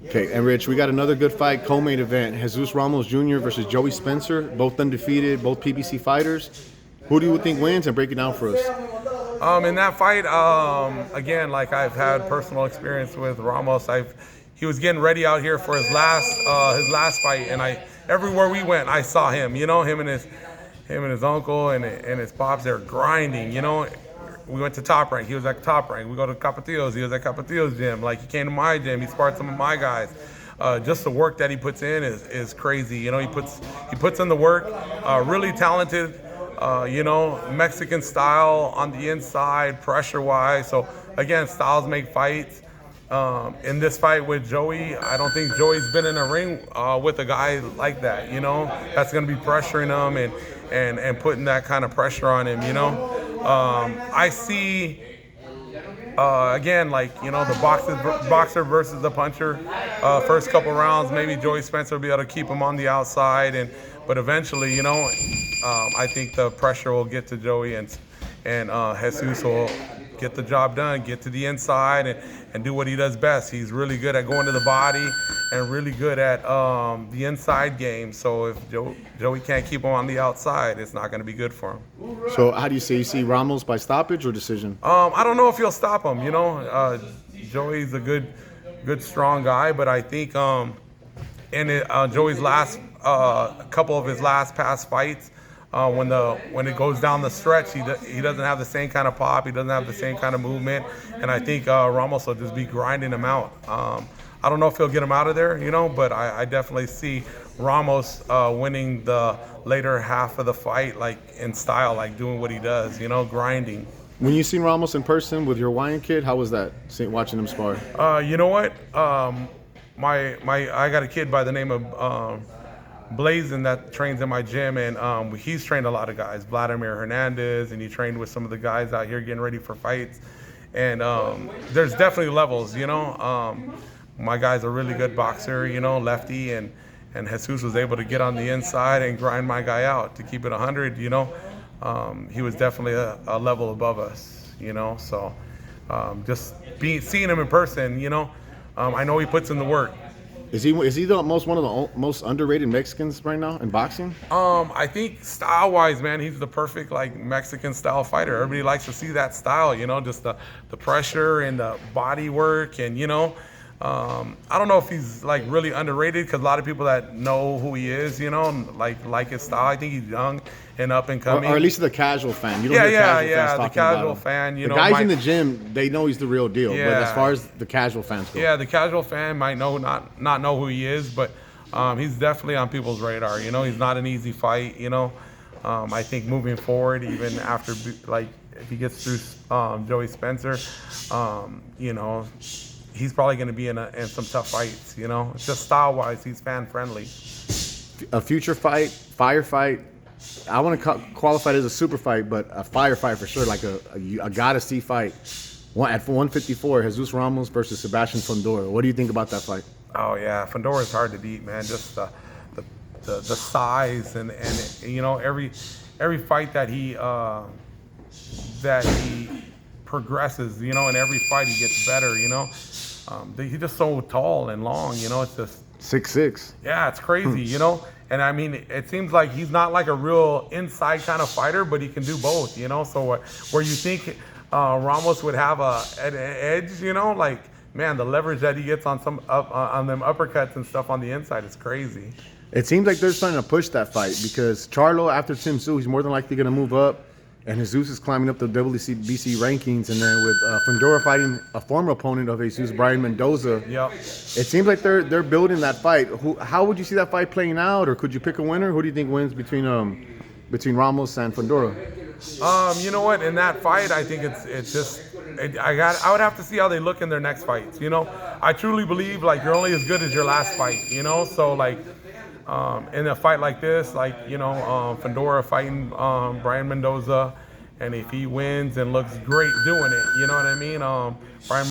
Okay, and Rich, we got another good fight, co-main event. Jesus Ramos Jr. versus Joey Spencer, both undefeated, both PBC fighters. Who do you think wins? And break it down for us. In that fight, again, like I've had personal experience with Ramos. He was getting ready out here for his last fight, and everywhere we went, I saw him. You know, him and his uncle and his pops. They're grinding. You know, we went to Top Rank. He was at Top Rank. We go to Capatillo's. He was at Capatillo's gym. Like, he came to my gym. He sparred some of my guys. Just the work that he puts in is crazy. You know, he puts in the work. Really talented. You know, Mexican style on the inside, pressure-wise. So, again, styles make fights. In this fight with Joey, I don't think Joey's been in a ring with a guy like that, you know, that's going to be pressuring him and putting that kind of pressure on him, you know. I see, again, like, you know, the boxer versus the puncher. First couple rounds, maybe Joey Spencer will be able to keep him on the outside, but eventually, you know, I think the pressure will get to Joey and Jesus will get the job done, get to the inside and do what he does best. He's really good at going to the body and really good at the inside game. So if Joey can't keep him on the outside, it's not going to be good for him. So how do you see Ramos by stoppage or decision? I don't know if he'll stop him. You know, Joey's a good, strong guy, but I think Joey's a couple of his last past fights, when it goes down the stretch, he doesn't have the same kind of pop, he doesn't have the same kind of movement, and I think Ramos will just be grinding him out. I don't know if he'll get him out of there, you know, but I definitely see Ramos winning the later half of the fight, like in style, like doing what he does, you know, grinding. When you seen Ramos in person with your Hawaiian kid, how was that, watching him spar? You know what? I got a kid by the name of Blazin that trains in my gym, and he's trained a lot of guys, Vladimir Hernandez, and he trained with some of the guys out here getting ready for fights. And there's definitely levels, you know. My guy's a really good boxer, you know, lefty, and Jesus was able to get on the inside and grind my guy out to keep it 100, you know. He was definitely a level above us, you know. So just seeing him in person, you know, I know he puts in the work. Is he one of the most underrated Mexicans right now in boxing? I think style-wise, man, he's the perfect like Mexican style fighter. Everybody likes to see that style, you know, just the pressure and the body work, and you know, I don't know if he's like really underrated because a lot of people that know who he is, you know, like his style. I think he's young and up and coming. Or at least the casual fan. You don't The casual fan. You know, guys in the gym, they know he's the real deal. Yeah. But as far as the casual fans go, yeah, the casual fan might not know who he is, but he's definitely on people's radar. You know, he's not an easy fight. You know, I think moving forward, even after like if he gets through Joey Spencer, you know, he's probably going to be in some tough fights, you know. Just style-wise, he's fan-friendly. A future fight, firefight, I want to qualify it as a super fight, but a firefight for sure, like a gotta-see fight. At 154, Jesus Ramos versus Sebastian Fundora. What do you think about that fight? Oh, yeah. Fundora is hard to beat, man. Just the size and you know, every fight that he progresses, you know, in every fight he gets better, you know. He's just so tall and long, you know. It's just 6'6". Yeah, it's crazy, you know. And I mean, it seems like he's not like a real inside kind of fighter, but he can do both, you know. So where you think Ramos would have an edge, you know, like, man, the leverage that he gets on on them uppercuts and stuff on the inside is crazy. It seems like they're starting to push that fight because Charlo, after Tim Tszyu, he's more than likely going to move up. And Jesus is climbing up the WBC rankings, and then with Fundora fighting a former opponent of Jesus, Brian Mendoza. Yep. It seems like they're building that fight. How would you see that fight playing out, or could you pick a winner? Who do you think wins between Ramos and Fundora? You know what? In that fight, I think I would have to see how they look in their next fights. You know, I truly believe like you're only as good as your last fight. You know, so like. In a fight like this, like, you know, Fundora fighting Brian Mendoza, and if he wins and looks great doing it, you know what I mean? Brian